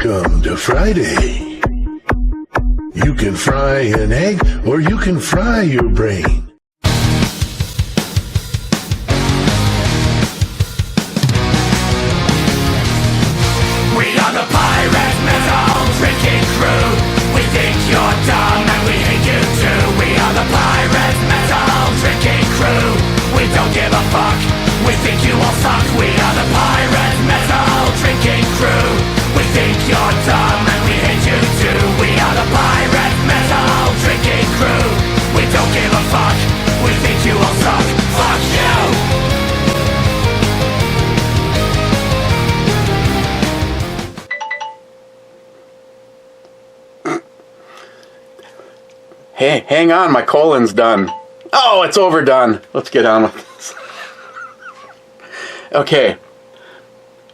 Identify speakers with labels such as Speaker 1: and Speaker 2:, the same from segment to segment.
Speaker 1: Welcome to Friday. You can fry an egg or you can fry your brain.
Speaker 2: We are the pirate metal drinking crew. We think you're dumb and we hate you too. We are the pirate metal drinking crew. We don't give a fuck. We think you all suck. We are the pirate metal drinking crew. We think you're dumb and we hate you too. We are the pirate metal drinking crew. We don't give a fuck. We think you all suck. Fuck you!
Speaker 3: Hey, hang on, my colon's done. Oh, it's overdone. Let's get on with this. Okay.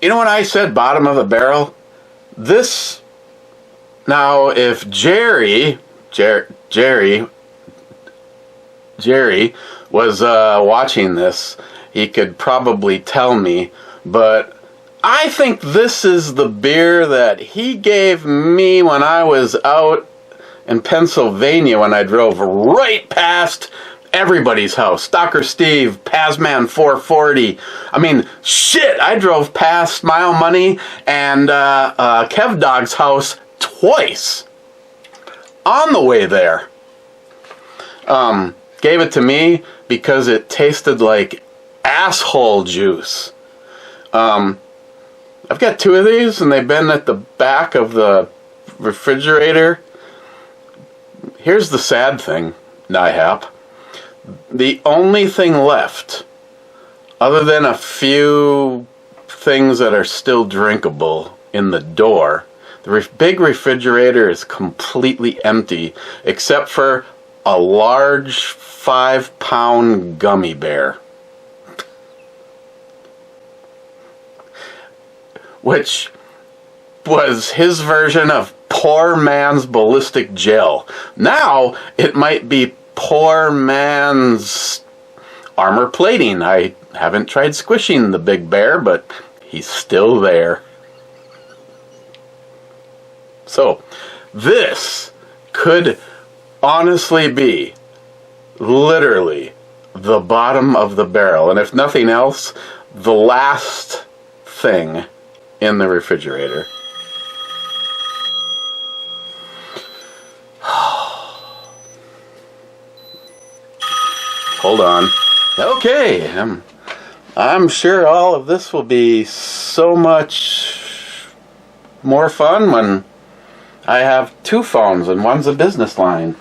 Speaker 3: You know when I said bottom of the barrel? This, now if Jerry was watching this, he could probably tell me, but I think this is the beer that he gave me when I was out in Pennsylvania when I drove right past everybody's house. Docker Steve, Pazman 440. I mean, shit, I drove past Smile Money and Kev Dog's house twice on the way there. Gave it to me because it tasted like asshole juice. I've got two of these and they've been at the back of the refrigerator. Here's the sad thing, NIHAP. The only thing left, other than a few things that are still drinkable in the door, the big refrigerator is completely empty, except for a large 5-pound gummy bear. Which was his version of poor man's ballistic gel. Now it might be poor man's armor plating. I haven't tried squishing the big bear, but he's still there. So this could honestly be literally the bottom of the barrel, and if nothing else, the last thing in the refrigerator. Hold on. Okay, I'm sure all of this will be so much more fun when I have two phones and one's a business line.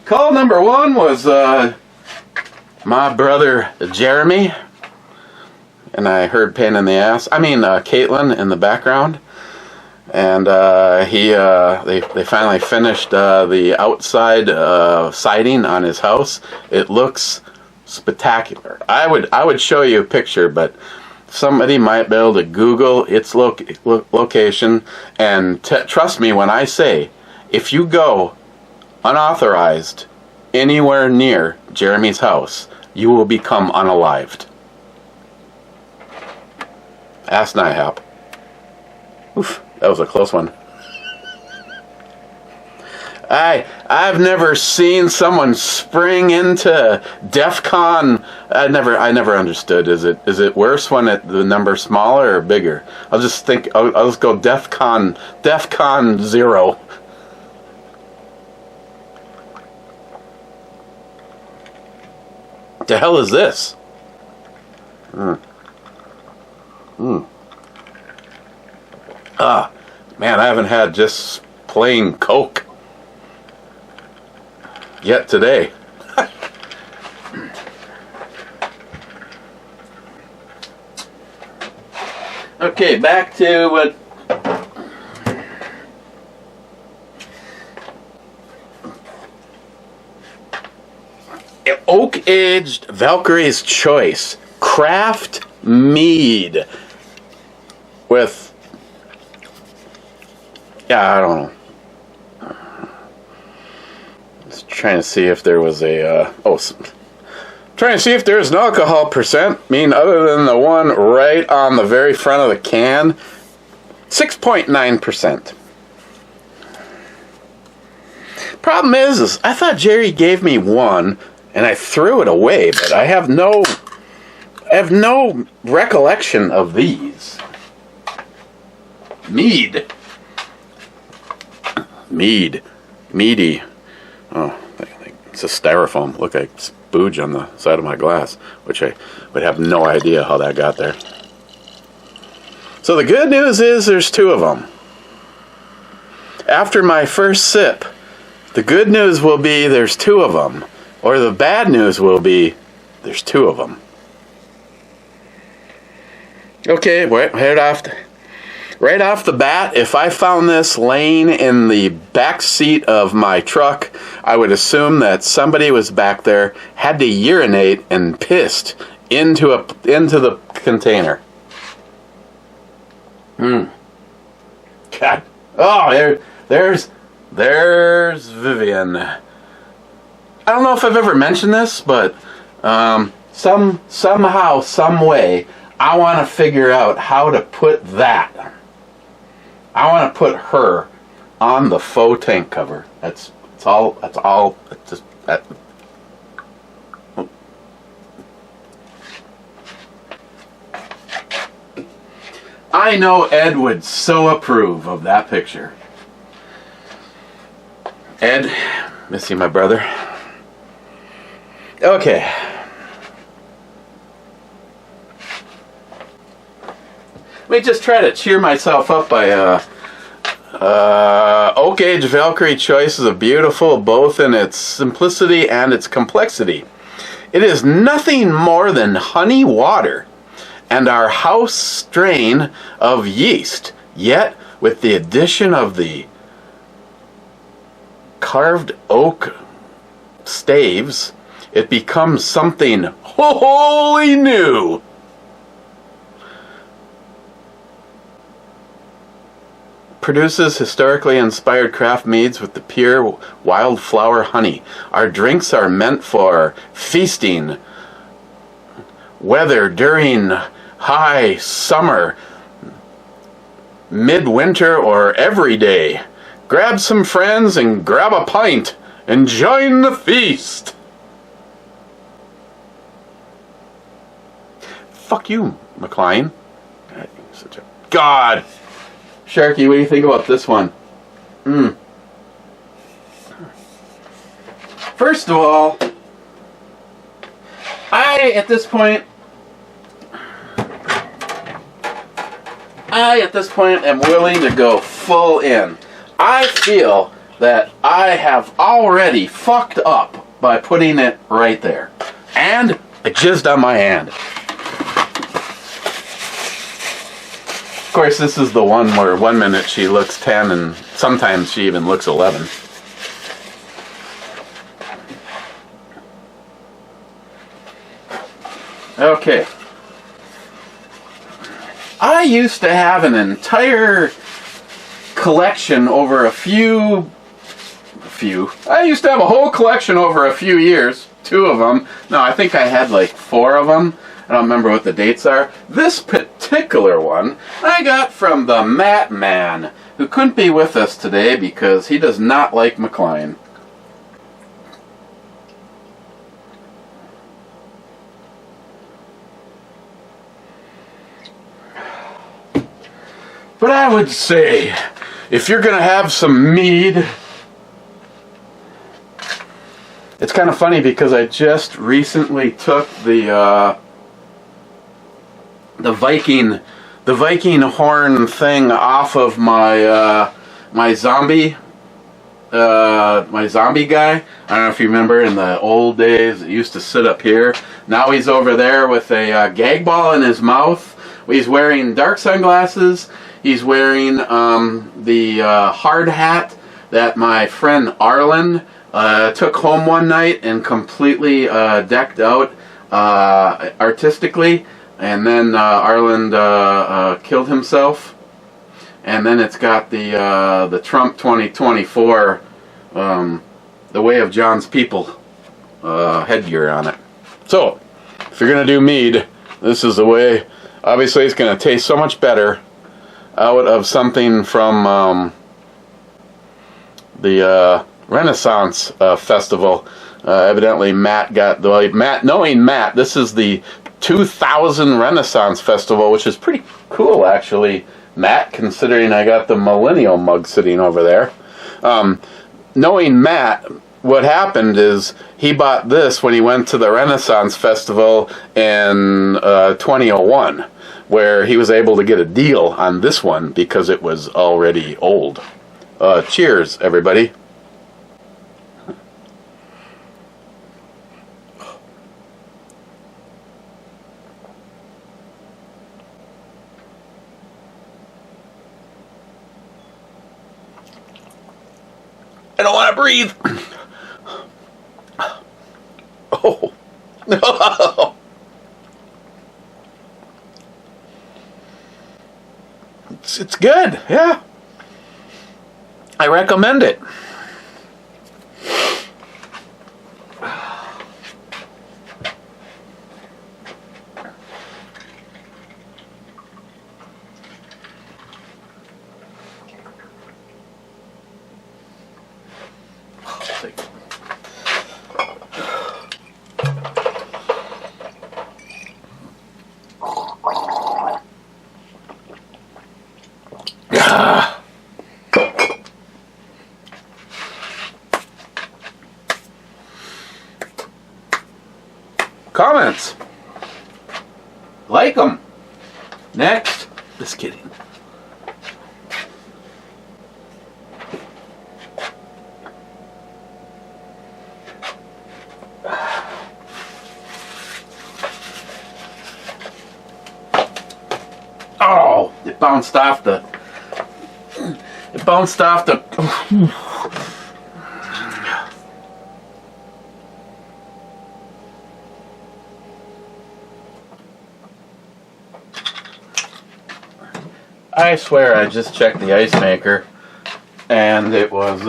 Speaker 3: Call number one was my brother Jeremy, and I heard pain in the ass. I mean Caitlin in the background. And they finally finished the outside siding on his house. It looks spectacular. I would show you a picture, but somebody might be able to Google its location. And trust me when I say, if you go unauthorized anywhere near Jeremy's house, you will become unalived. Ask NIHAP. Oof. That was a close one. I've never seen someone spring into DEFCON. I never understood. Is it worse when the number's smaller or bigger? I'll just go DEFCON 0. The hell is this? Man, I haven't had just plain Coke yet today. Okay, back to what... Oak-aged Valkyrie's Choice Craft Mead with... Yeah, I don't know. Just trying to see if there was trying to see if there's an alcohol percent. I mean, other than the one right on the very front of the can. 6.9%. Problem is I thought Jerry gave me one and I threw it away, but I have no recollection of these. Mead. Meaty. Oh, it's a styrofoam. Look like spooge on the side of my glass, which I would have no idea how that got there. So the good news is there's two of them. After my first sip, the good news will be there's two of them. Or the bad news will be there's two of them. Okay, right off the bat, if I found this laying in the back seat of my truck, I would assume that somebody was back there, had to urinate, and pissed into the container. God. Oh, there's Vivian. I don't know if I've ever mentioned this, but somehow, some way, I want to figure out how to put that. I want to put her on the faux tank cover. That's all. It's just that. I know Ed would so approve of that picture. Ed, miss you, my brother. Okay. Let me just try to cheer myself up by Oak Age Valkyrie Choice is beautiful both in its simplicity and its complexity. It is nothing more than honey water and our house strain of yeast, yet with the addition of the carved oak staves, it becomes something wholly new. Produces historically inspired craft meads with the pure wildflower honey. Our drinks are meant for feasting, whether during high summer, midwinter, or every day. Grab some friends and grab a pint and join the feast. Fuck you, McLean. Such a God. Sharky, what do you think about this one? First of all, I at this point am willing to go full in. I feel that I have already fucked up by putting it right there. And I jizzed on my hand. Of course, this is the one where 1 minute she looks 10 and sometimes she even looks 11. Okay. I used to have an entire collection over a few. I used to have a whole collection over a few years. 2 of them. No, I think I had like 4 of them. I don't remember what the dates are. This particular one I got from the Matt Man, who couldn't be with us today because he does not like McLean. But I would say, if you're going to have some mead, it's kind of funny because I just recently took the Viking horn thing off of my my zombie guy. I don't know if you remember in the old days, it used to sit up here. Now he's over there with a gag ball in his mouth. He's wearing dark sunglasses. He's wearing the hard hat that my friend Arlen took home one night and completely decked out artistically. And then Arlen killed himself. And then it's got the Trump 2024, the Way of John's People headgear on it. So, if you're going to do mead, this is the way. Obviously, it's going to taste so much better out of something from the Renaissance Festival. Evidently, Matt got the knowing Matt, this is the 2000 Renaissance Festival, which is pretty cool, actually, Matt, considering I got the Millennial mug sitting over there. Knowing Matt, what happened is he bought this when he went to the Renaissance Festival in 2001, where he was able to get a deal on this one because it was already old. Cheers, everybody. I don't want to breathe. Oh, no. It's good, yeah. I recommend it. Comments. Like them. Next. Just kidding. Oh, it bounced off the. It bounced off the. I swear I just checked the ice maker and it was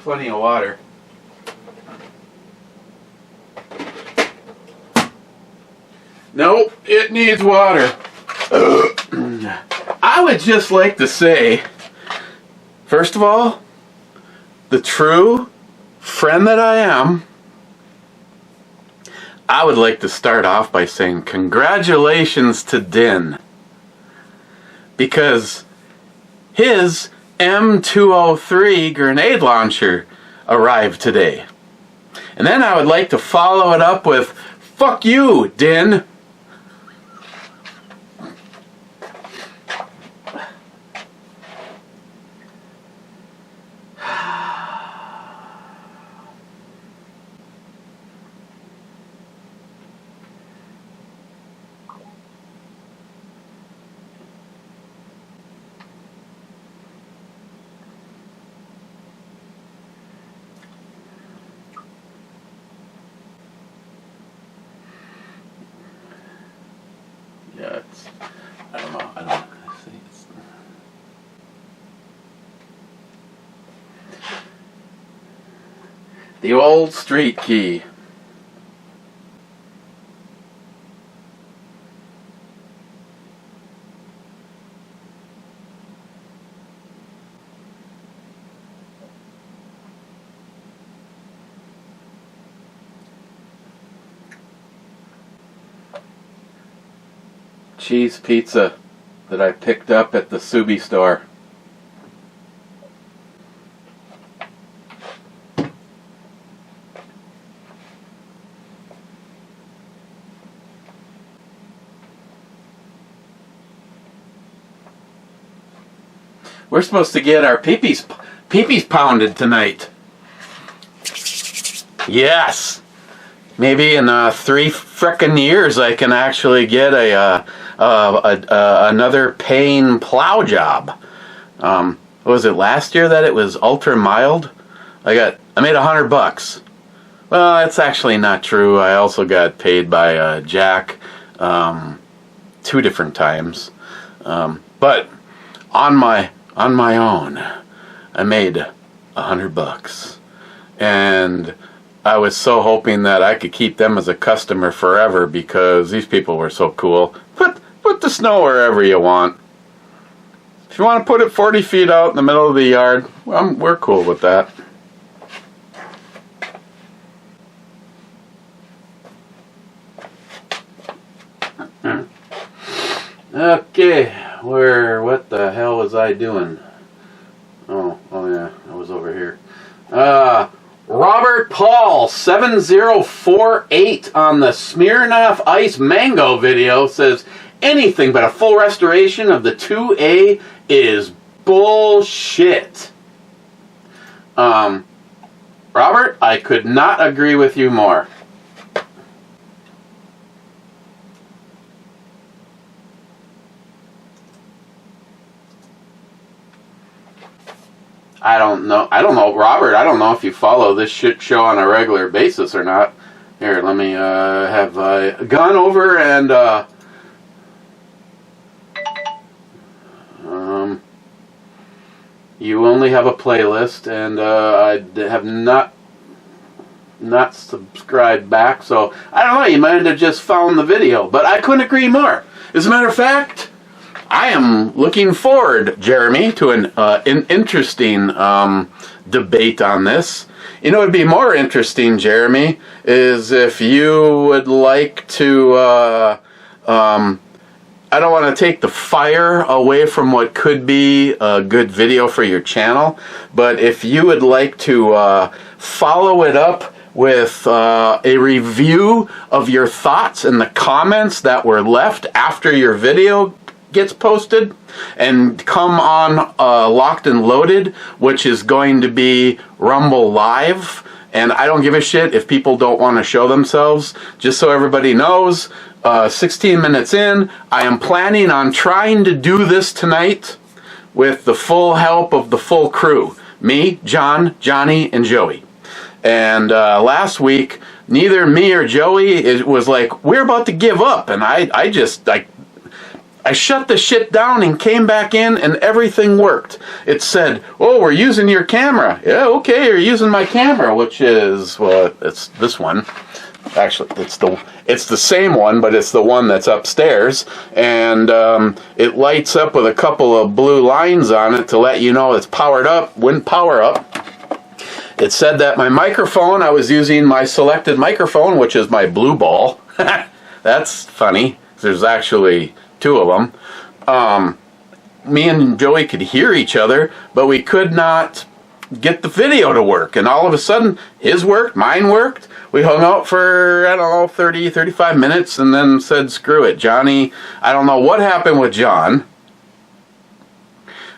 Speaker 3: plenty of water. Nope, it needs water. I would just like to say, first of all, the true friend that I am, I would like to start off by saying congratulations to Din. Because his M203 grenade launcher arrived today. And then I would like to follow it up with, fuck you, Din. Yeah, it's, I don't know, I think it's, the old street key. Cheese pizza that I picked up at the Subi store. We're supposed to get our peepees pounded tonight. Yes. Maybe in 3 frickin' years I can actually get another paying plow job. What was it, last year that it was ultra mild? I made $100. Well, that's actually not true. I also got paid by Jack 2 different times. But on my own, I made $100. And I was so hoping that I could keep them as a customer forever because these people were so cool. Put the snow wherever you want. If you want to put it 40 feet out in the middle of the yard, well, we're cool with that. Okay, what the hell was I doing? Oh yeah, I was over here. Robert Paul 7048 on the Smirnoff Ice Mango video says, anything but a full restoration of the 2A is bullshit. Robert, I could not agree with you more. I don't know, Robert, I don't know if you follow this shit show on a regular basis or not. Here, let me have gone over and you only have a playlist, and I have not subscribed back, so I don't know, you might have just found the video, but I couldn't agree more. As a matter of fact, I am looking forward, Jeremy, to an interesting debate on this. You know, it'd be more interesting, Jeremy, is if you would like to, I don't want to take the fire away from what could be a good video for your channel, but if you would like to follow it up with a review of your thoughts and the comments that were left after your video gets posted, and come on Locked and Loaded, which is going to be Rumble Live. And I don't give a shit if people don't want to show themselves. Just so everybody knows, 16 minutes in, I am planning on trying to do this tonight with the full help of the full crew. Me, John, Johnny, and Joey. And last week, neither me or Joey was like, we're about to give up. And I shut the shit down and came back in, and everything worked. It said, oh, we're using your camera. Yeah, okay, you're using my camera, which is, well, it's this one. Actually, it's the same one, but it's the one that's upstairs. And it lights up with a couple of blue lines on it to let you know it's powered up, wouldn't power up. It said that my microphone, I was using my selected microphone, which is my blue ball. That's funny. There's actually two of them. Me and Joey could hear each other, but we could not get the video to work. And all of a sudden, his worked, mine worked. We hung out for, I don't know, 30, 35 minutes and then said, screw it. Johnny, I don't know what happened with John.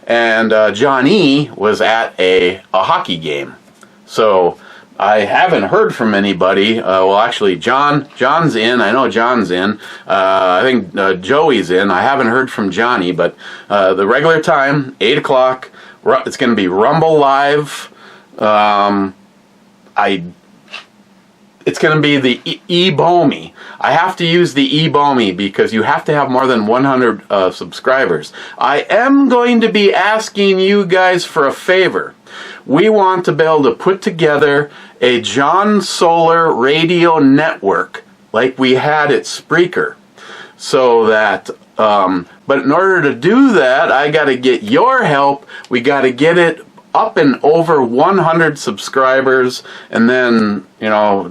Speaker 3: And Johnny was at a hockey game. So I haven't heard from anybody. Well, actually, John's in. I know John's in. I think Joey's in. I haven't heard from Johnny, but the regular time, 8 o'clock. It's going to be Rumble Live. It's going to be the E-Bomi. I have to use the E-Bomi because you have to have more than 100 subscribers. I am going to be asking you guys for a favor. We want to be able to put together a John Solar radio network like we had at Spreaker. So that, but in order to do that, I got to get your help. We got to get it up and over 100 subscribers, and then, you know,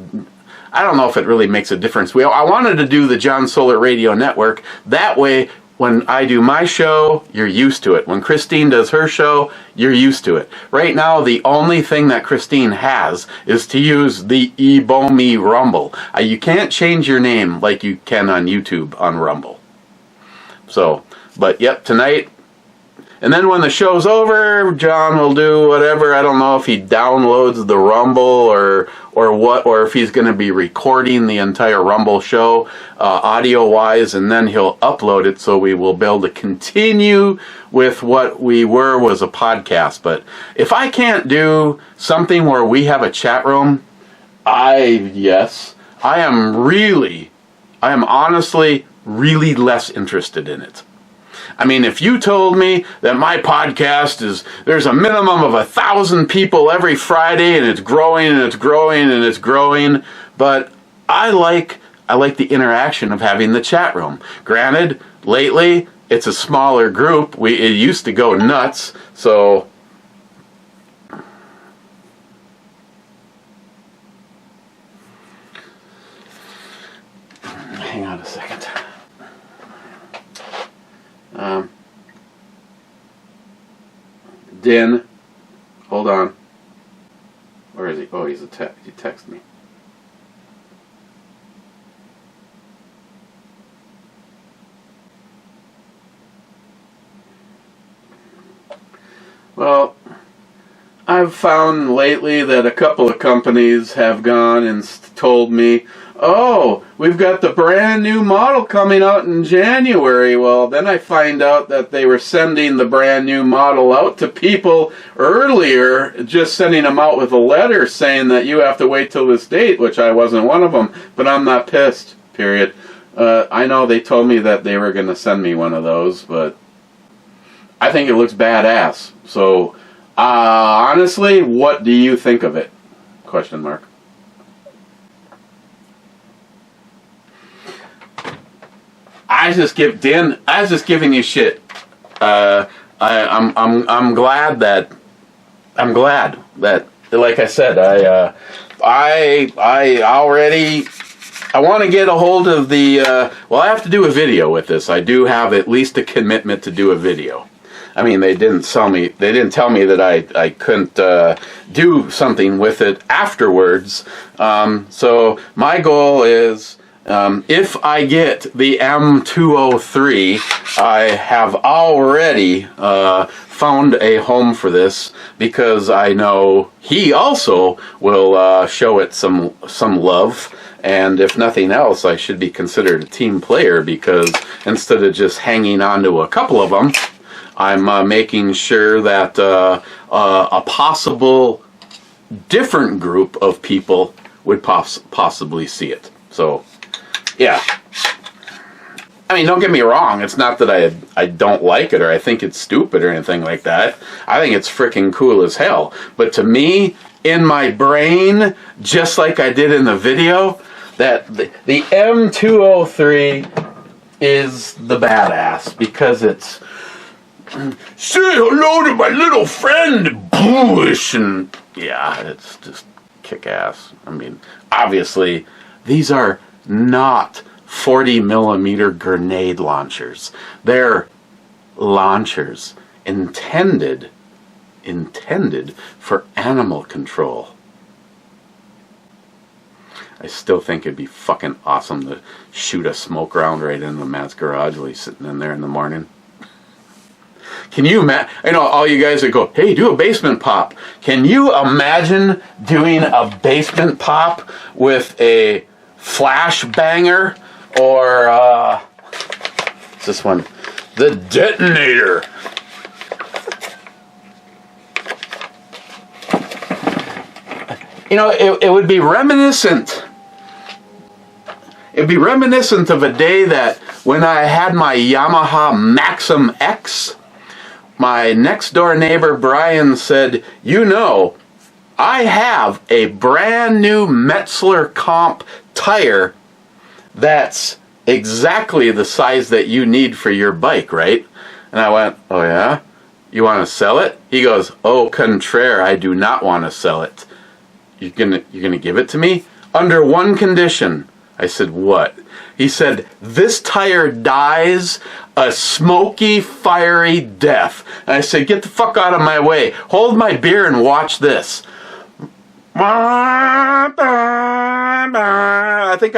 Speaker 3: I don't know if it really makes a difference. I wanted to do the John Solar Radio Network. That way, when I do my show, you're used to it. When Christine does her show, you're used to it. Right now, the only thing that Christine has is to use the E-Bomi Rumble. You can't change your name like you can on YouTube on Rumble. So, but yep, tonight. And then when the show's over, John will do whatever. I don't know if he downloads the Rumble or what, or if he's going to be recording the entire Rumble show audio-wise, and then he'll upload it so we will be able to continue with what we was a podcast. But if I can't do something where we have a chat room, I am honestly really less interested in it. I mean, if you told me that my podcast there's a minimum of 1,000 people every Friday and it's growing and it's growing and it's growing, but I like the interaction of having the chat room. Granted, lately, it's a smaller group. It used to go nuts, so hang on a second. Din, hold on. Where is he? Oh, he texted me. Well, I've found lately that a couple of companies have gone and told me, oh, we've got the brand new model coming out in January. Well, then I find out that they were sending the brand new model out to people earlier, just sending them out with a letter saying that you have to wait till this date, which I wasn't one of them, but I'm not pissed, period. I know they told me that they were going to send me one of those, but I think it looks badass. So, honestly, what do you think of it? Question mark. I was just giving you shit. I'm glad that, like I said, I want to get a hold of the, well, I have to do a video with this. I do have at least a commitment to do a video. I mean, they didn't tell me that I couldn't do something with it afterwards. So my goal is, if I get the M203, I have already found a home for this, because I know he also will show it some love. And if nothing else, I should be considered a team player, because instead of just hanging on to a couple of them, I'm making sure that a possible different group of people would possibly see it. So, yeah. I mean, don't get me wrong. It's not that I don't like it or I think it's stupid or anything like that. I think it's freaking cool as hell. But to me, in my brain, just like I did in the video, that the M203 is the badass, because it's say hello to my little friend Bush, and yeah, it's just kick-ass. I mean, obviously, these are not 40-millimeter grenade launchers. They're launchers intended for animal control. I still think it'd be fucking awesome to shoot a smoke round right into Matt's garage while he's sitting in there in the morning. Can you imagine? I know all you guys that go, hey, do a basement pop. Can you imagine doing a basement pop with a flash banger, or what's this one? The detonator. You know, it would be reminiscent. It'd be reminiscent of a day that when I had my Yamaha Maxim X, my next door neighbor Brian said, you know, I have a brand new Metzler Comp tire that's exactly the size that you need for your bike, right? And I went, oh yeah? You want to sell it? He goes, au contraire, I do not want to sell it. You're gonna give it to me? Under one condition. I said, what? He said, this tire dies a smoky, fiery death. And I said, get the fuck out of my way. Hold my beer and watch this. I think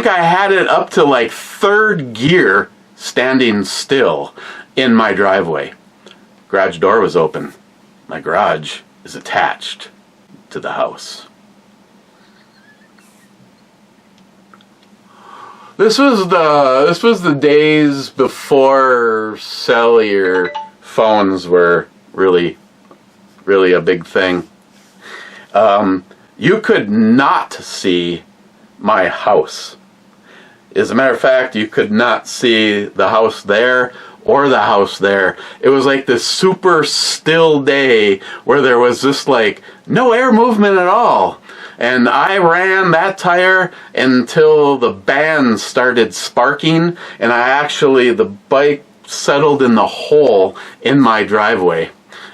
Speaker 3: I had it up to like third gear, standing still in my driveway. Garage door was open. My garage is attached to the house. This was the days before cellular phones were really a big thing. You could not see my house. As a matter of fact, you could not see the house there or the house there. It was like this super still day where there was just like no air movement at all. And I ran that tire until the band started sparking, and the bike settled in the hole in my driveway.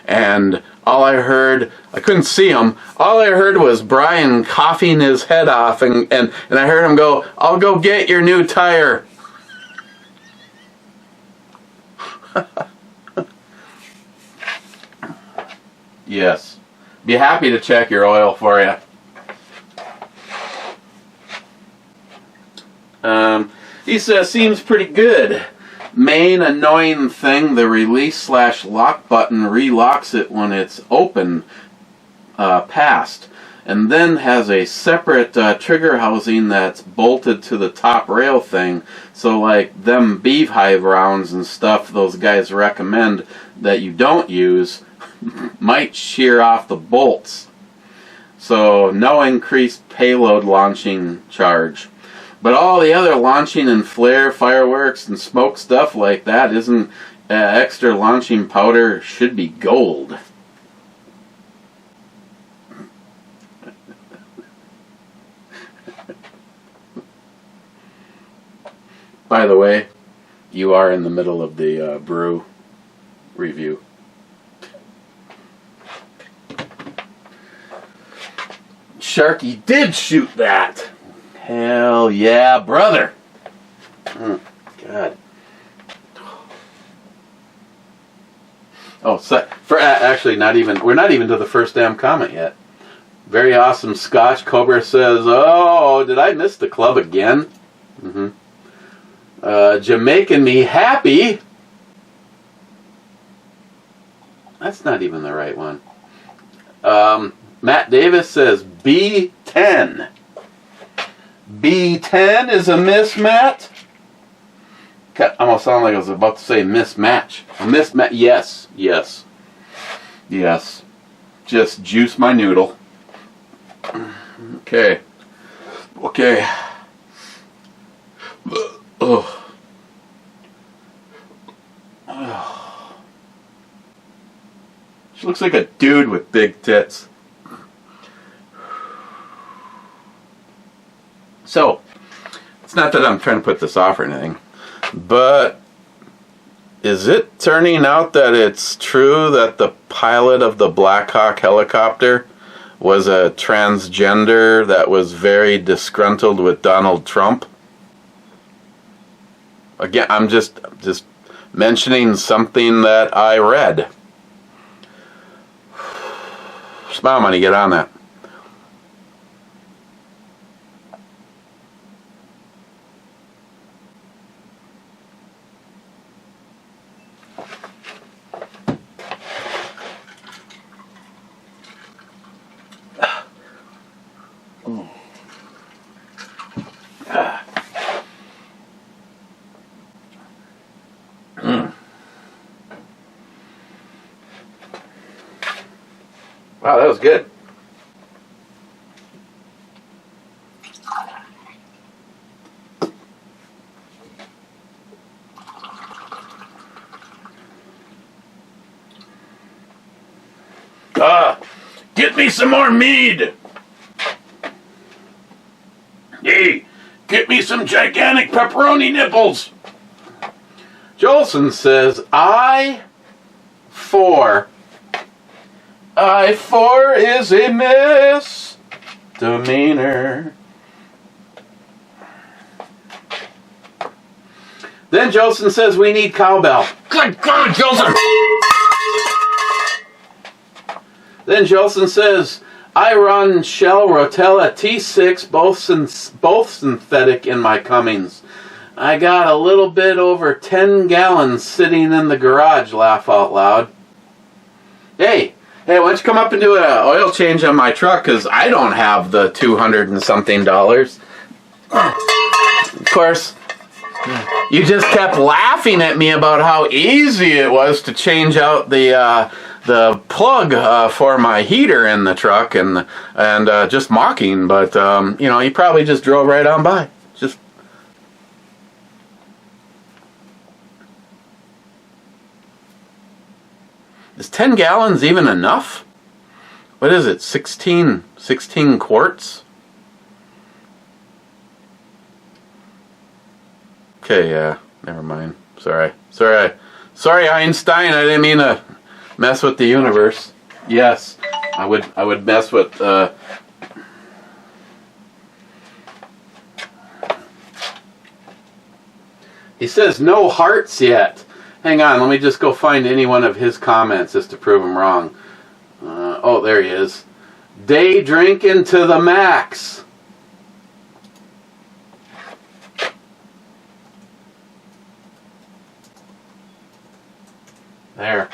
Speaker 3: And all I heard, I couldn't see him, all I heard was Brian coughing his head off, and I heard him go, "I'll go get your new tire." Yes. Be happy to check your oil for you. He says, seems pretty good. Main annoying thing, the release/lock button relocks it when it's open past, and then has a separate trigger housing that's bolted to the top rail thing. So like them beehive rounds and stuff those guys recommend that you don't use might shear off the bolts. So no increased payload launching charge. But all the other launching and flare, fireworks, and smoke stuff like that isn't extra launching powder should be gold. By the way, you are in the middle of the brew review. Sharky did shoot that. Hell yeah, brother. God. Oh, so, actually, we're not even to the first damn comment yet. Very awesome Scotch. Cobra says, "Oh, did I miss the club again?" Jamaican me happy. That's not even the right one. Matt Davis says B10. B10 is a miss, Matt? Almost sounded like I was about to say mismatch. A mismatch. Yes, yes, yes. Just juice my noodle. Okay. Okay. Oh. Oh. She looks like a dude with big tits. So, it's not that I'm trying to put this off or anything, but is it turning out that it's true that the pilot of the Black Hawk helicopter was a transgender that was very disgruntled with Donald Trump? Again, I'm just mentioning something that I read. Smile money, get on that. Wow, that was good. Get me some more mead. Hey, get me some gigantic pepperoni nipples. Jolson says, I-4 is a misdemeanor. Then Jolson says we need cowbell. Good God, Jolson! Then Jolson says, I run Shell Rotella T6, both synthetic in my Cummings. I got a little bit over 10 gallons sitting in the garage, laugh out loud. Hey, why don't you come up and do an oil change on my truck, because I don't have the $200 and something. Of course, you just kept laughing at me about how easy it was to change out the plug for my heater in the truck, and just mocking, but he probably just drove right on by. Just is 10 gallons even enough? What is it? 16 quarts? Okay, yeah, never mind. Sorry, Einstein. I didn't mean to mess with the universe. Yes, I would mess with. He says no hearts yet. Hang on, let me just go find any one of his comments just to prove him wrong. Oh, there he is. Day drinking to the max. There.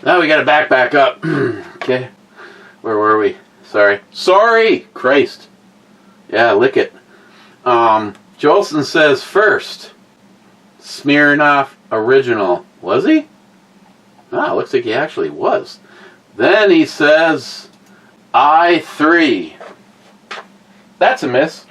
Speaker 3: Now we gotta back up. Okay. Where were we? Sorry! Christ. Yeah, lick it. Jolson says first. Smirnoff original. Was he? Ah, looks like he actually was. Then he says I3. That's a miss.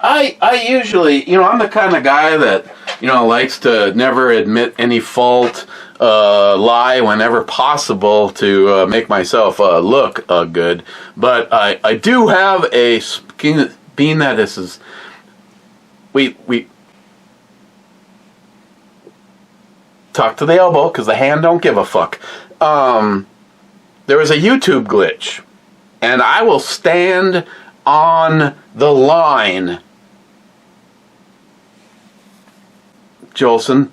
Speaker 3: I usually, I'm the kind of guy that, likes to never admit any fault, lie whenever possible to make myself look good. But I do have being that this is, we talk to the elbow because the hand don't give a fuck. There was a YouTube glitch, and I will stand on the line. Jolson,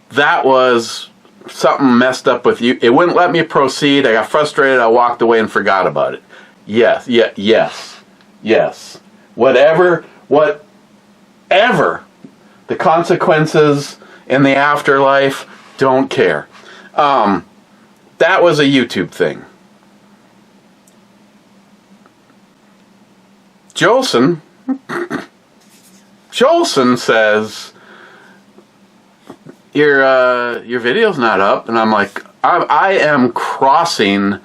Speaker 3: that was something messed up with you. It wouldn't let me proceed. I got frustrated. I walked away and forgot about it. Yes. Whatever the consequences in the afterlife, don't care. That was a YouTube thing. Jolson says your video's not up, and I'm like, I am crossing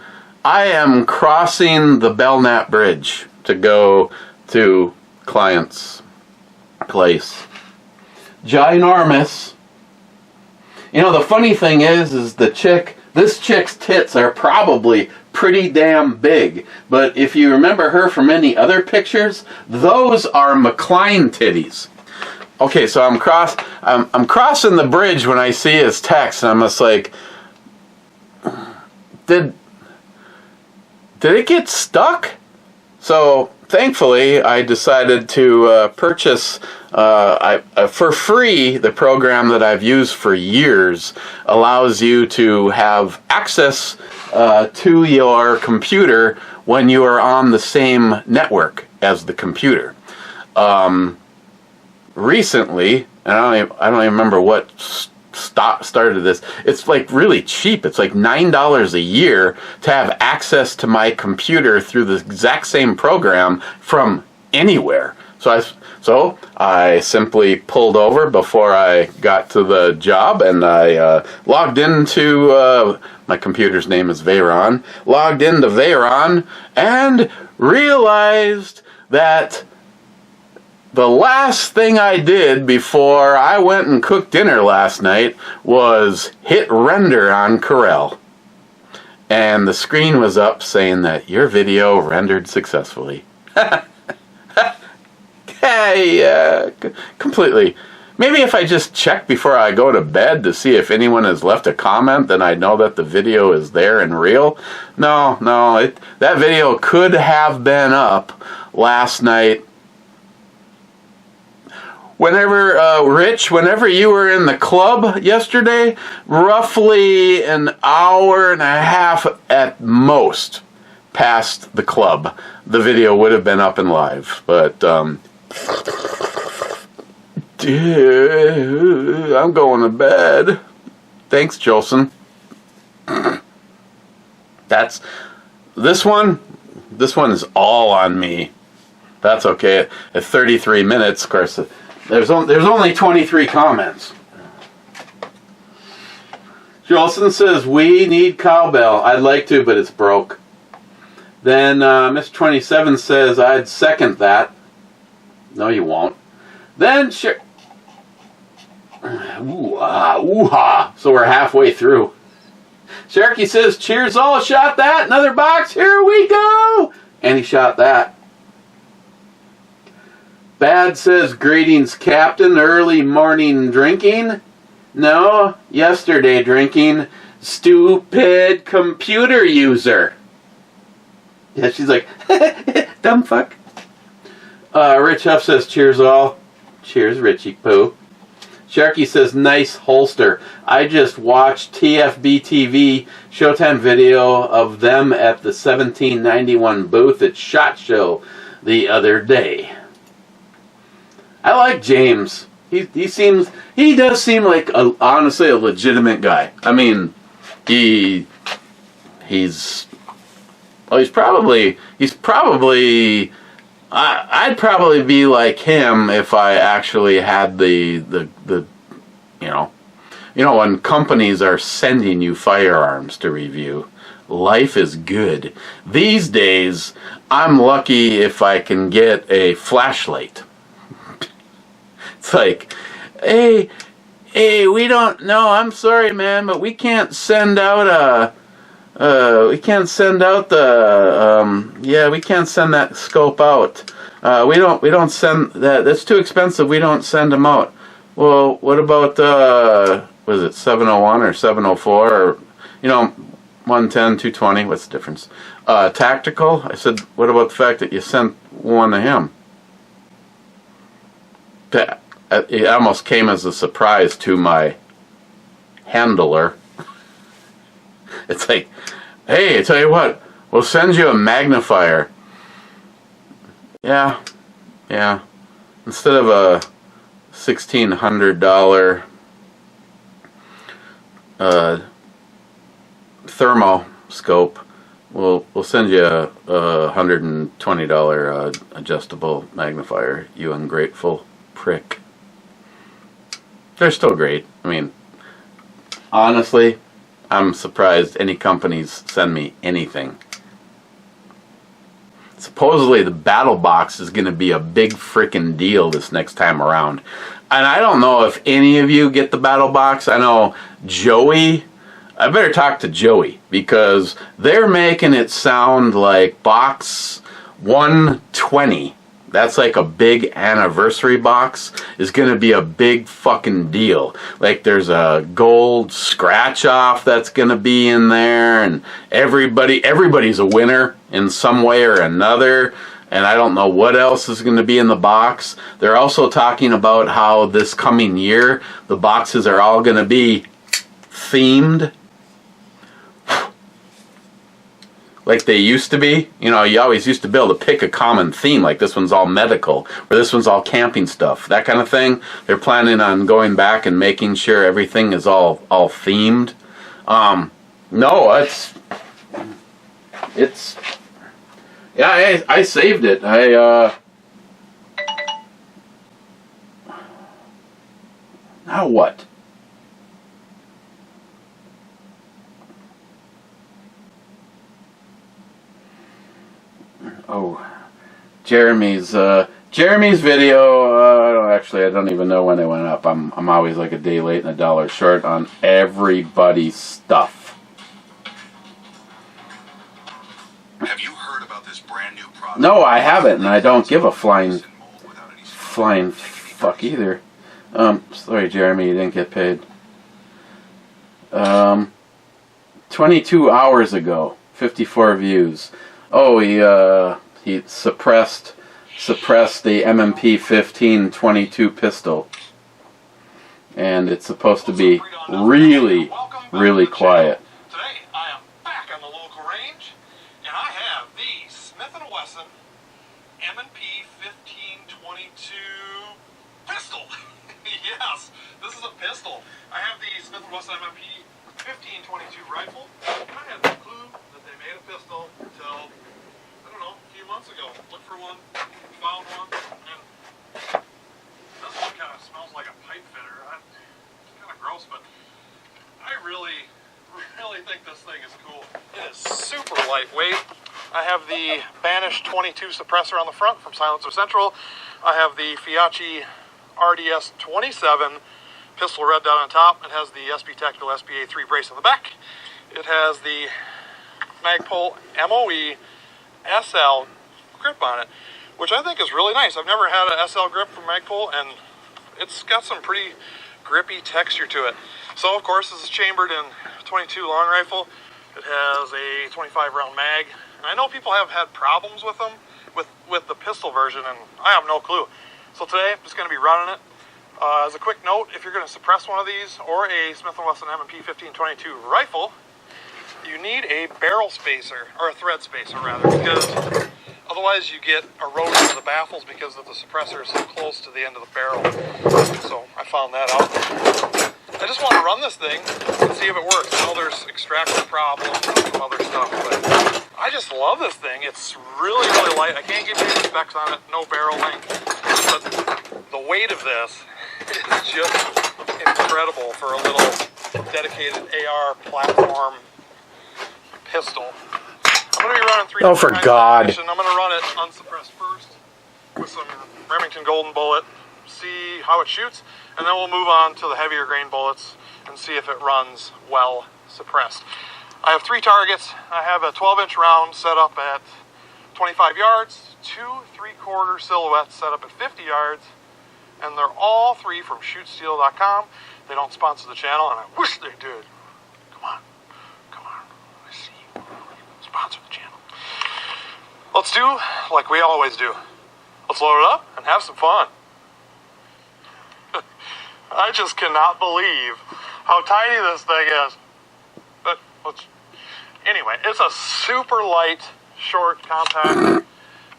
Speaker 3: the Belknap Bridge to go to client's place. Ginormous. The funny thing is this chick's tits are probably pretty damn big, but if you remember her from any other pictures, those are McLean titties. Okay, so I'm crossing the bridge when I see his text, and I'm just like, did it get stuck? So thankfully, I decided to purchase for free. The program that I've used for years allows you to have access to your computer when you are on the same network as the computer. Recently, and I don't even remember what started this. It's like really cheap. It's like $9 a year to have access to my computer through the exact same program from anywhere. So I simply pulled over before I got to the job, and I logged into my computer's name is Veyron. Logged into Veyron and realized that the last thing I did before I went and cooked dinner last night was hit render on Corel. And the screen was up saying that your video rendered successfully. Hey, completely. Maybe if I just check before I go to bed to see if anyone has left a comment, then I know that the video is there and real. No, that video could have been up last night. Whenever you were in the club yesterday, roughly an hour and a half at most past the club, the video would have been up and live. But, I'm going to bed. Thanks, Jolson. This one is all on me. That's okay. At 33 minutes, of course, there's only 23 comments. Jolson says, we need cowbell. I'd like to, but it's broke. Then Mr. 27 says, I'd second that. No, you won't. Then, sure. Ooh-ha. So we're halfway through. Cherokee says, cheers all, shot that. Another box, here we go. And he shot that. Bad says, greetings, Captain. Early morning drinking? No, yesterday drinking. Stupid computer user. Yeah, she's like, dumb fuck. Rich Huff says, cheers all. Cheers, Richie Poo. Sharky says, nice holster. I just watched TFB TV Showtime video of them at the 1791 booth at SHOT Show the other day. I like James. He does seem like honestly a legitimate guy. I mean, he's probably I'd probably be like him if I actually had the when companies are sending you firearms to review. Life is good. These days, I'm lucky if I can get a flashlight. It's like, hey, we don't know. I'm sorry, man, but we can't send out we can't send that scope out. We don't send that. That's too expensive. We don't send them out. Well, what about was it 701 or 704 or 110, 220? What's the difference? Tactical. I said, what about the fact that you sent one to him? It almost came as a surprise to my handler. It's like, hey, I tell you what, we'll send you a magnifier. Yeah. Instead of a $1,600 thermoscope, we'll send you a $120 adjustable magnifier. You ungrateful prick. They're still great. I mean, honestly, I'm surprised any companies send me anything. Supposedly the battle box is going to be a big frickin' deal this next time around. And I don't know if any of you get the battle box. I know Joey. I better talk to Joey because they're making it sound like box 120. That's like a big anniversary box is going to be a big fucking deal. Like there's a gold scratch off that's going to be in there, and everybody's a winner in some way or another. And I don't know what else is going to be in the box. They're also talking about how this coming year the boxes are all going to be themed. Like they used to be. You always used to be able to pick a common theme, like this one's all medical, or this one's all camping stuff, that kind of thing. They're planning on going back and making sure everything is all themed. No, it's yeah, I saved it. Now what? Oh, Jeremy's video. Actually, I don't even know when it went up. I'm always like a day late and $1 short on everybody's stuff.
Speaker 4: Have you heard about this brand new product?
Speaker 3: No, I haven't, and I don't give a flying fuck either. Sorry, Jeremy, you didn't get paid. 22 hours ago, 54 views. Oh, he suppressed the MMP 1522 pistol, and it's supposed to be really, really quiet.
Speaker 4: Today I am back on the local range, and I have the Smith & Wesson M&P 1522 pistol. Yes, this is a pistol. I have the Smith & Wesson M&P 1522 rifle. I had no clue that they made a pistol until, I don't know, a few months ago. Looked for one, found one, and this one kind of smells like a pipe fitter. It's kind of gross, but I really think this thing is cool. It is super lightweight. I have the Banish 22 suppressor on the front from Silencer Central. I have the Feyachi RDS 27 pistol red dot on top. It has the SB Tactical SBA 3 brace on the back. It has the Magpul MOE SL grip on it. which I think is really nice. I've never had an SL grip from Magpul, and it's got some pretty grippy texture to it. So of course this is chambered in 22 long rifle. It has a 25 round mag, and I know people have had problems with them, with the pistol version, and I have no clue. So today I'm just going to be running it. As a quick note, if you're going to suppress one of these, or a Smith & Wesson M&P 1522 rifle, you need a barrel spacer, or a thread spacer rather, because otherwise you get erosion of the baffles because of the suppressor is so close to the end of the barrel. So I found that out. I just want to run this thing and see if it works. I know there's extractor problems and some other stuff, but I just love this thing. It's really, really light. I can't give you any specs on it, no barrel length, but the weight of this is just incredible for a little dedicated AR platform pistol. I'm going to be running 3
Speaker 3: Oh, for God.
Speaker 4: I'm going to run it unsuppressed first with some Remington Golden bullet, see how it shoots, and then we'll move on to the heavier grain bullets and see if it runs well suppressed. I have 3 targets. I have a 12-inch round set up at 25 yards, 2 3/4 silhouettes set up at 50 yards, and they're all 3 from shootsteel.com. They don't sponsor the channel, and I wish they did. Come on. I see you. Sponsor the channel. Let's do like we always do. Let's load it up and have some fun. I just cannot believe how tiny this thing is. But anyway, it's a super light, short, compact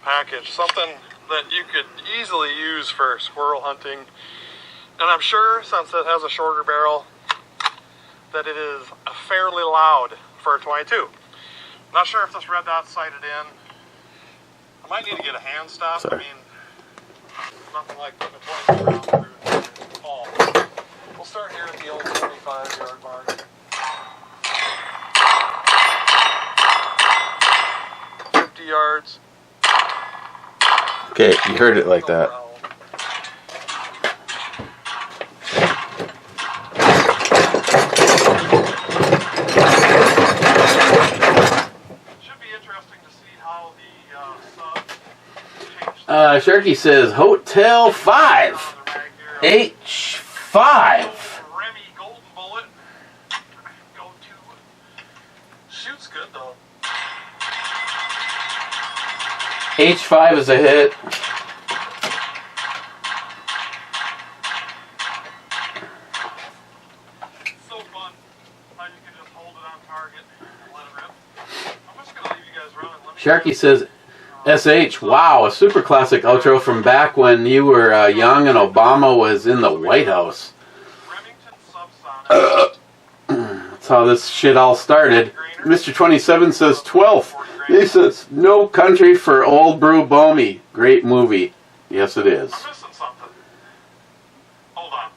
Speaker 4: package. Something that you could easily use for squirrel hunting. And I'm sure, since it has a shorter barrel, that it is fairly loud for a 22. Not sure if this red dot's sighted in. I might need to get a hand stop.
Speaker 3: Sorry.
Speaker 4: I mean, nothing like putting a 22 round through the ball. We'll start here at the old 25-yard mark. 50 yards.
Speaker 3: Okay, you heard it like that.
Speaker 4: Should be interesting to see how the sub changed.
Speaker 3: Sharky says Hotel 5. H5.
Speaker 4: Remy Golden Bullet. Go to. Shoots good though.
Speaker 3: H5 is a hit.
Speaker 4: So fun how you can just hold it on target and let it rip. I'm just gonna leave you guys running.
Speaker 3: Sharky says SH, wow, a super classic outro from back when you were young and Obama was in the White House.
Speaker 4: Remington Subsonic.
Speaker 3: That's how this shit all started. Mr. 27 says 12th. He says, No Country for Old Brew Bomy. Great movie. Yes, it is.
Speaker 4: I'm missing something. Hold on.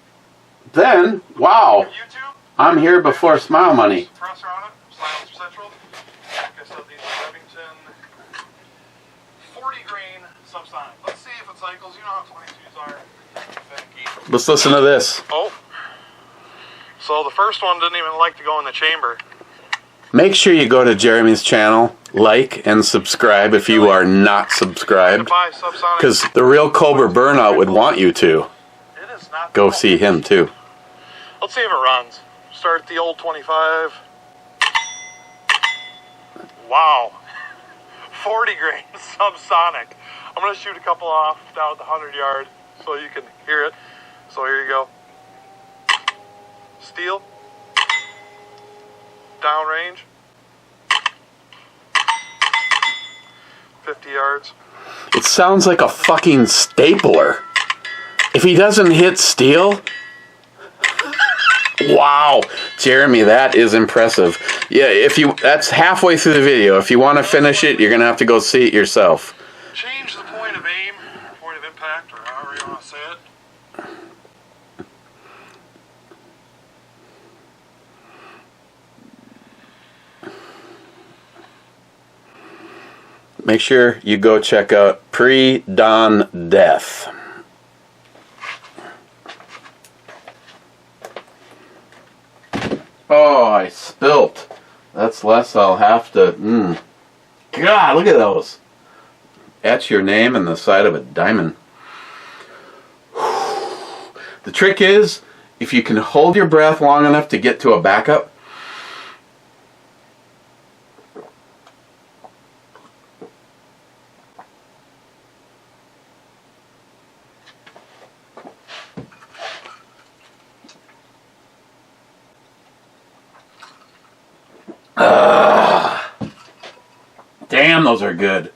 Speaker 3: Then, wow,
Speaker 4: YouTube.
Speaker 3: I'm here before Smile Money.
Speaker 4: Suppressor on it. Silence Central. Like I said, these are Remington 40 grain subsonic. Let's see if it cycles. You know how 22s are. Finicky.
Speaker 3: Let's listen to this.
Speaker 4: Oh. So the first one didn't even like to go in the chamber.
Speaker 3: Make sure you go to Jeremy's channel, like, and subscribe if you are not subscribed. Because the real Cobra Burnout would want you to.
Speaker 4: It is not
Speaker 3: Go see him, too.
Speaker 4: Let's see if it runs. Start the old 25. Wow. 40 grain subsonic. I'm going to shoot a couple off down at the 100 yard so you can hear it. So here you go. Steel. Downrange. 50 yards.
Speaker 3: It sounds like a fucking stapler. If he doesn't hit steel... Wow, Jeremy, that is impressive. Yeah, that's halfway through the video. If you want to finish it, you're going to have to go see it yourself.
Speaker 4: Change the point of aim, point of impact, or however you want to say it.
Speaker 3: Make sure you go check out Pre-Dawn Death. Oh, I spilt. That's less I'll have to... God, look at those. etch your name in the side of a diamond. The trick is, if you can hold your breath long enough to get to a backup, damn, those are good.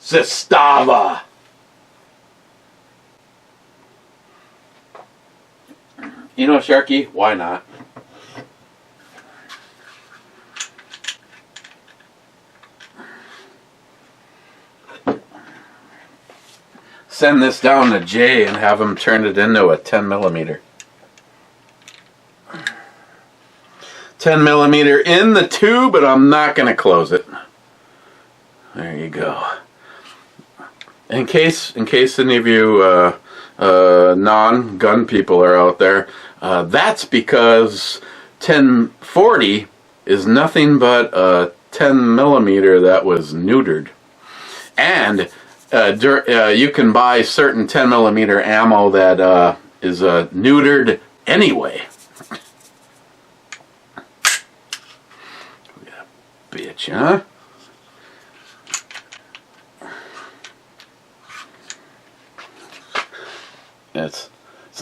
Speaker 3: Zastava. You know, Sharky, why not? Send this down to Jay and have him turn it into a 10 millimeter. 10 millimeter in the tube, but I'm not going to close it. There you go. In case any of you non-gun people are out there, that's because 1040 is nothing but a 10 millimeter that was neutered. And you can buy certain 10 millimeter ammo that is neutered anyway. Bitch, huh? It's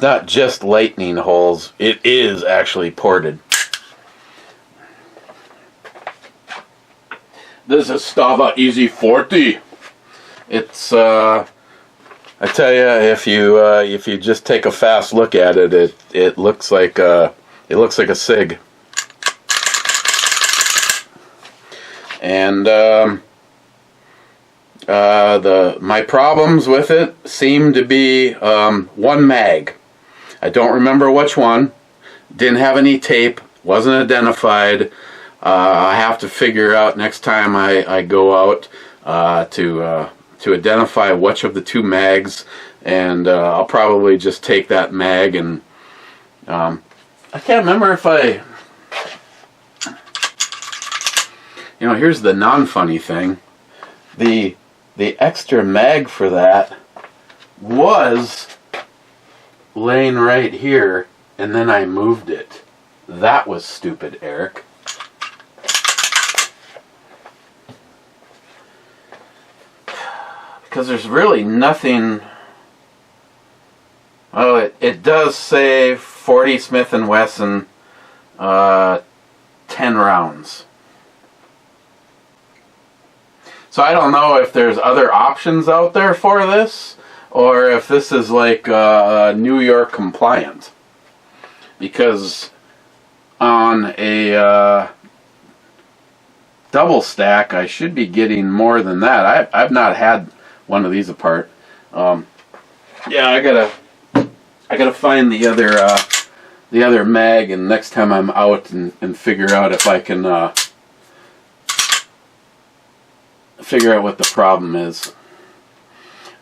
Speaker 3: not just lightning holes. It is actually ported. This is Stava Easy 40. It's I tell you, if you just take a fast look at it, it looks like a SIG. And my problems with it seem to be one mag. I don't remember which one. Didn't have any tape. Wasn't identified. I have to figure out next time I go out to identify which of the two mags, and I'll probably just take that mag and I can't remember if I. You know, here's the non-funny thing. The extra mag for that was laying right here, and then I moved it. That was stupid, Eric. Because there's really nothing. Oh, it does say 40 Smith & Wesson, 10 rounds. So I don't know if there's other options out there for this, or if this is like New York compliant. Because on a double stack, I should be getting more than that. I've not had one of these apart. Yeah, I gotta find the other mag, and next time I'm out and figure out if I can figure out what the problem is.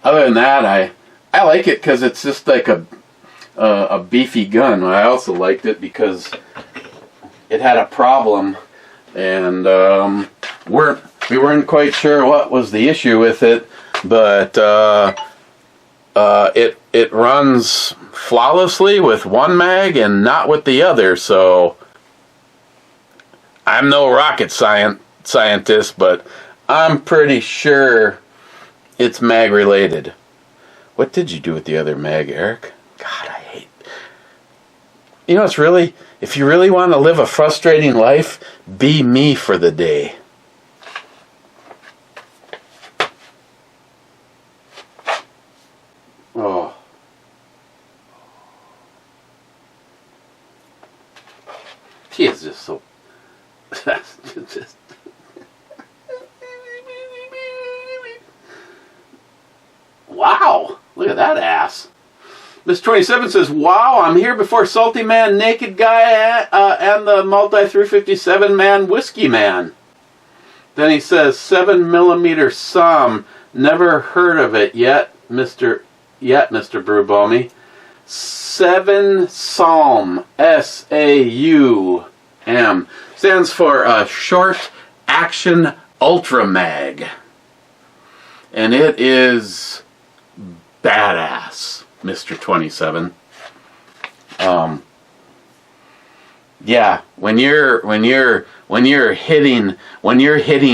Speaker 3: Other than that, I like it because it's just like a beefy gun. I also liked it because it had a problem, and we weren't quite sure what was the issue with it, but it runs flawlessly with one mag and not with the other. So I'm no rocket scientist, but I'm pretty sure it's mag related. What did you do with the other mag, Eric? God, I hate. You know, if you really want to live a frustrating life, be me for the day. Oh. He is just so. just. Wow, look at that ass. Miss 27 says, wow, I'm here before Salty Man, Naked Guy, and the Multi-357 Man, Whiskey Man. Then he says, 7mm SOM, never heard of it yet. Mr. Brewbalmy. 7 Psalm, SAUM, stands for Short Action Ultra Mag. And it is badass, Mr. 27. Yeah, when you're hitting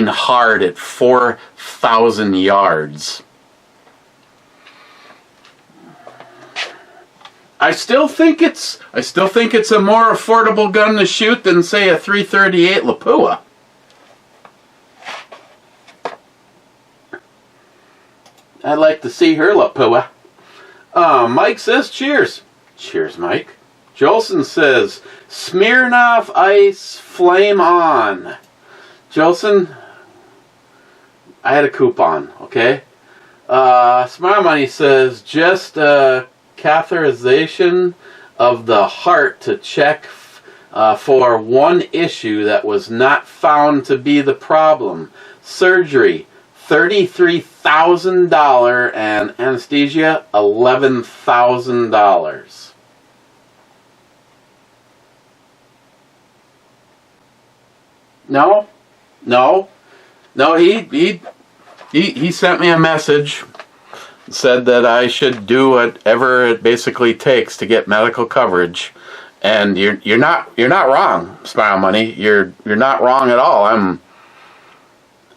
Speaker 3: hard at 4,000 yards, I still think it's a more affordable gun to shoot than, say, a .338 Lapua. I'd like to see her Lapua. Mike says cheers. Cheers, Mike. Jolson says Smirnoff Ice Flame On. Jolson, I had a coupon, okay? Smart Money says just catheterization of the heart to check for one issue that was not found to be the problem. Surgery, $33,000, and anesthesia, $11,000. No, he sent me a message, said that I should do whatever it basically takes to get medical coverage, and you're not wrong, Smile Money. You're not wrong at all.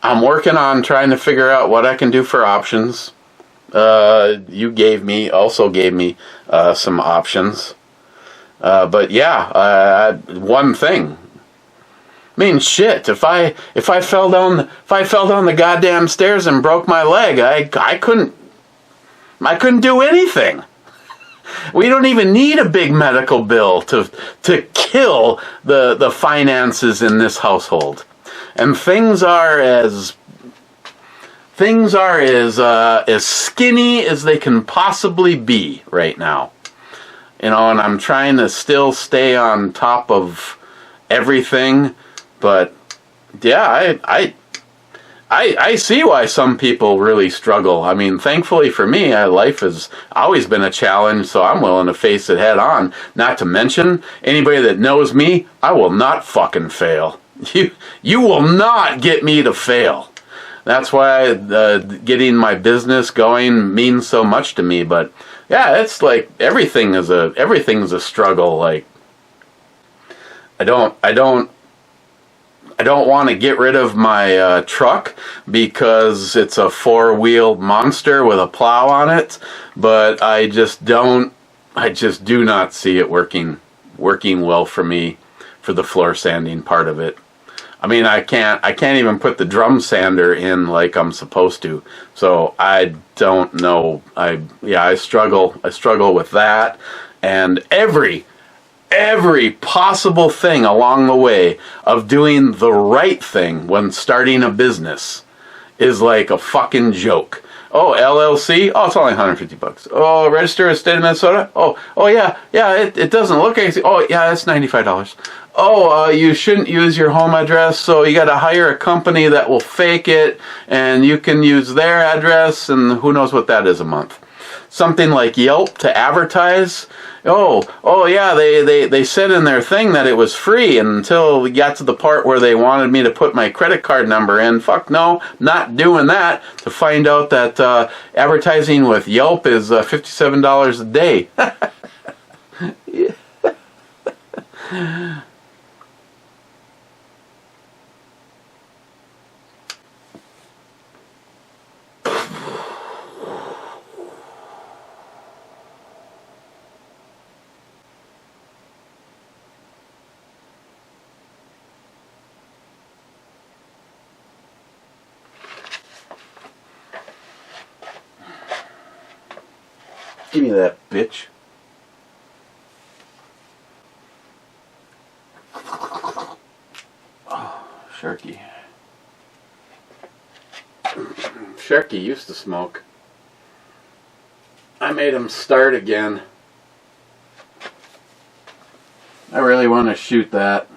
Speaker 3: I'm working on trying to figure out what I can do for options. You also gave me some options, but yeah, one thing. I mean, shit. If I fell down the goddamn stairs and broke my leg, I couldn't do anything. We don't even need a big medical bill to kill the finances in this household, and things are as skinny as they can possibly be right now. You know, and I'm trying to still stay on top of everything. But yeah, I see why some people really struggle. I mean, thankfully for me, life has always been a challenge, so I'm willing to face it head on. Not to mention, anybody that knows me, I will not fucking fail. You will not get me to fail. That's why getting my business going means so much to me. But yeah, it's like everything's a struggle. Like I don't want to get rid of my truck because it's a 4-wheeled monster with a plow on it, but I just do not see it working well for me for the floor sanding part of it. I mean, I can't even put the drum sander in like I'm supposed to. So I don't know. I struggle with that, and every possible thing along the way of doing the right thing when starting a business is like a fucking joke. Oh, LLC? Oh, it's only $150. Oh, register a state of Minnesota? Oh yeah, it doesn't look like it. Oh yeah, it's $95. Oh, you shouldn't use your home address, so you got to hire a company that will fake it, and you can use their address, and who knows what that is a month. Something like Yelp to advertise. Oh yeah, they said in their thing that it was free until we got to the part where they wanted me to put my credit card number in. Fuck no, not doing that, to find out that advertising with Yelp is $57 a day. Yeah. Give me that, bitch. Oh, Sharky. Sharky used to smoke. I made him start again. I really want to shoot that.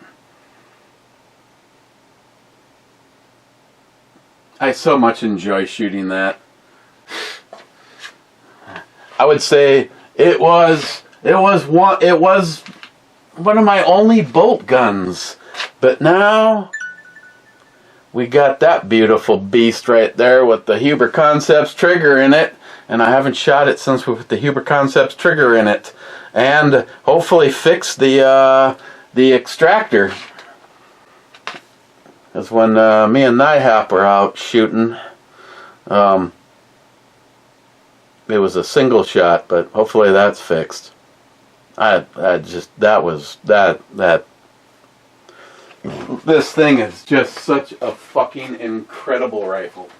Speaker 3: I so much enjoy shooting that. I would say it was one of my only bolt guns. But now we got that beautiful beast right there with the Huber Concepts trigger in it, and I haven't shot it since we put the Huber Concepts trigger in it, and hopefully fix the extractor. Because when me and Nihap were out shooting, it was a single shot, but hopefully that's fixed. This thing is just such a fucking incredible rifle.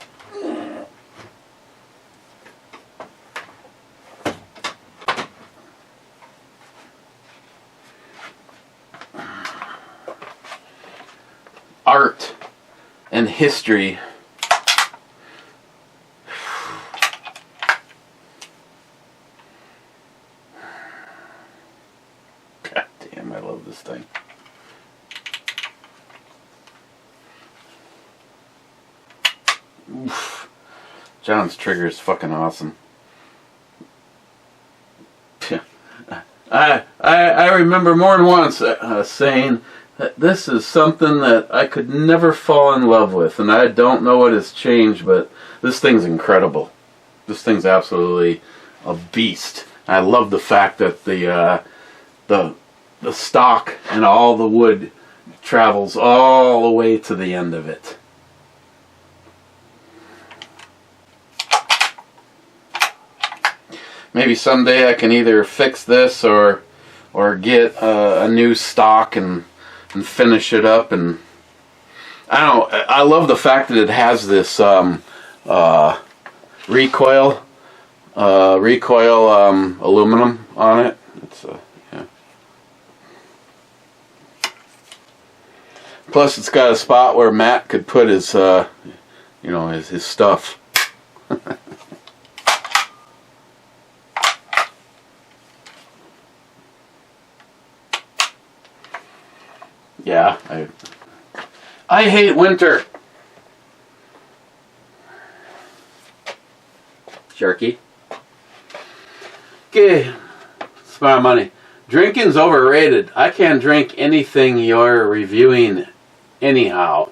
Speaker 3: Art and history. God damn, I love this thing. Oof. John's trigger is fucking awesome. I remember more than once saying that this is something that I could never fall in love with, and I don't know what has changed, but this thing's incredible. This thing's absolutely a beast. I love the fact that the stock and all the wood travels all the way to the end of it. Maybe someday I can either fix this or get a new stock and finish it up. And I don't know, I love the fact that it has this recoil aluminum on it. It's yeah. Plus, it's got a spot where Matt could put his his stuff. Yeah, I hate winter. Jerky. Okay, Smile Money. Drinking's overrated. I can't drink anything you're reviewing anyhow.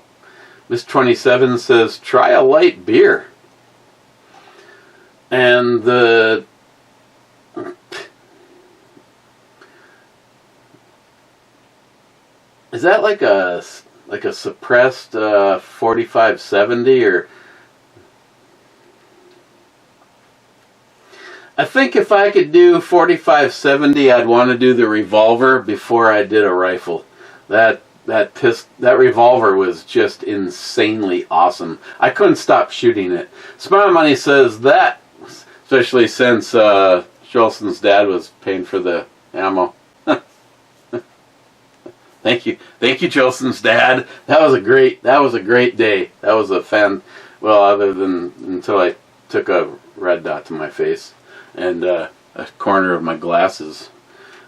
Speaker 3: Miss 27 says, try a light beer. And the... Is that like a suppressed 4570 or? I think if I could do 4570, I'd want to do the revolver before I did a rifle. That revolver was just insanely awesome. I couldn't stop shooting it. Smile Money says that, especially since Jolson's dad was paying for the ammo. Thank you, Jolson's dad. That was a great day. That was a well, other than until I took a red dot to my face and a corner of my glasses.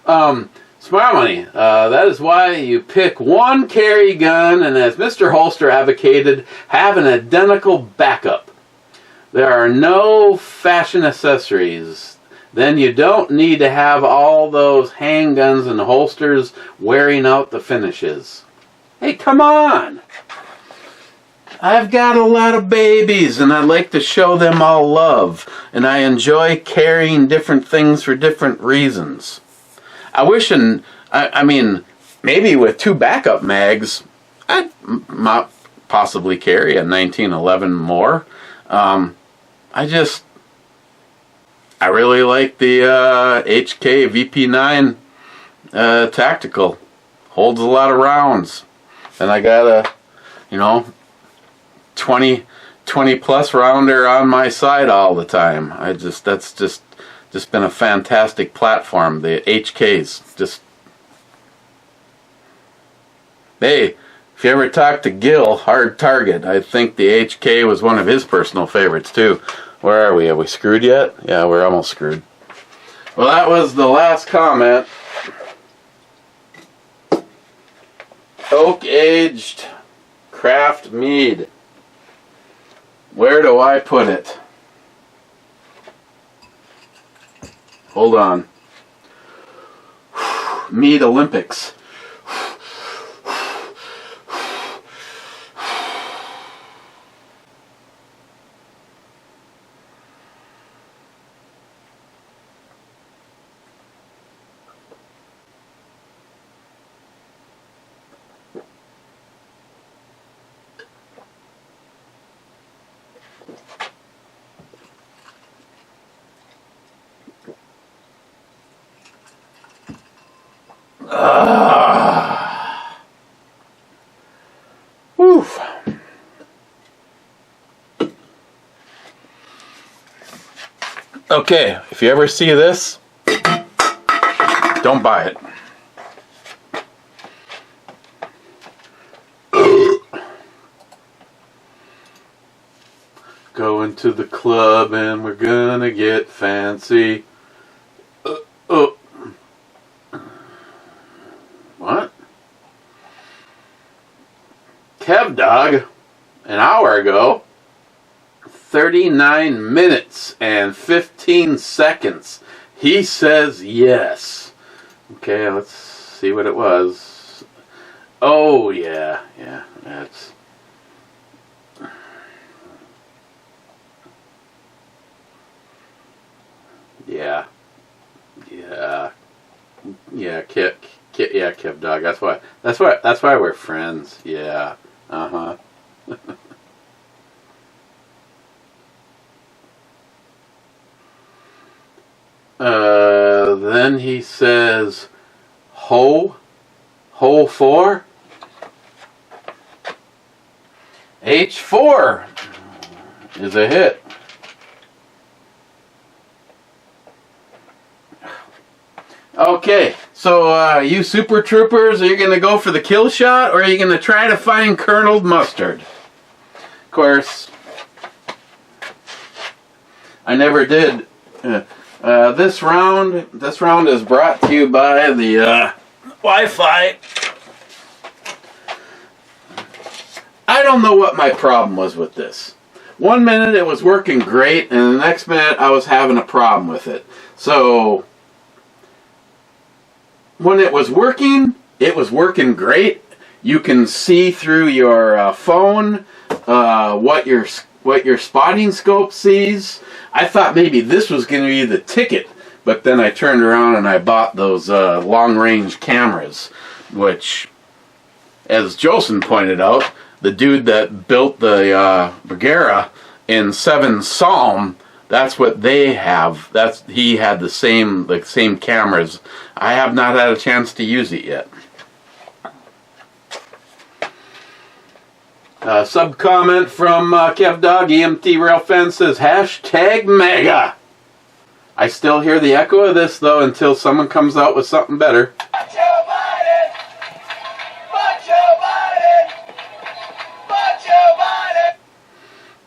Speaker 3: Smile Money. That is why you pick one carry gun, and as Mr. Holster advocated, have an identical backup. There are no fashion accessories. Then you don't need to have all those handguns and holsters wearing out the finishes. Hey, come on! I've got a lot of babies, and I like to show them all love, and I enjoy carrying different things for different reasons. I wish, I mean, maybe with 2 backup mags, I'd possibly carry a 1911 more. I really like the HK VP9 tactical. Holds a lot of rounds. And I got a, 20 plus rounder on my side all the time. That's just been a fantastic platform. The HK's just... Hey, if you ever talk to Gil, Hard Target, I think the HK was one of his personal favorites too. Where are we? Are we screwed yet? Yeah, we're almost screwed. Well, that was the last comment. Oak-aged craft mead. Where do I put it? Hold on. Mead Olympics. Woof. Okay, if you ever see this, don't buy it. Going to the club and we're gonna get fancy. Oh. What? Kev Dog, an hour ago, 39 minutes and 15 seconds. He says yes. Okay, let's see what it was. Oh, yeah, that's... Yeah, Kev Dog. That's why we're friends. Yeah. Uh-huh. Then he says, hole 4? H4 is a hit. Okay, so you super troopers, are you going to go for the kill shot, or are you going to try to find Colonel Mustard? Of course, I never did. This round is brought to you by the Wi-Fi. I don't know what my problem was with this. 1 minute it was working great, and the next minute I was having a problem with it. So when it was working great. You can see through your phone what your spotting scope sees. I thought maybe this was going to be the ticket, but then I turned around and I bought those long-range cameras, which, as Jolson pointed out, the dude that built the Bergera in 7 Psalm, that's what they have. He had the same cameras. I have not had a chance to use it yet. Sub comment from Kev Dog EMT Rail Fan says #mega. I still hear the echo of this though until someone comes out with something better.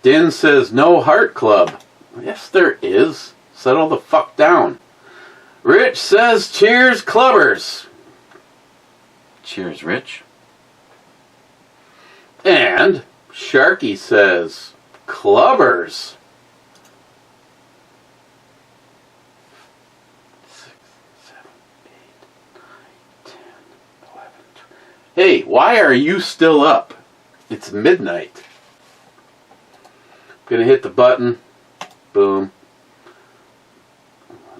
Speaker 3: Din says no heart club. Yes, there is. Settle the fuck down. Rich says cheers, clubbers. Cheers, Rich. And Sharky says clubbers. 6, 7, 8, 9, 10, 11, 12. Hey, why are you still up? It's midnight. I'm gonna hit the button. Boom.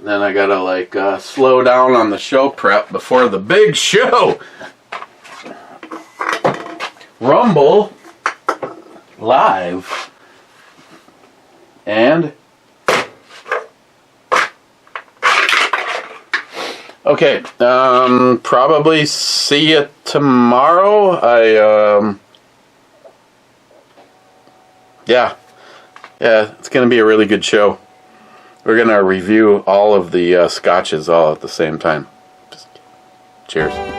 Speaker 3: Then I gotta slow down on the show prep before the big show. Rumble live. And okay, probably see you tomorrow. Yeah, it's gonna be a really good show. We're gonna review all of the scotches all at the same time. Cheers.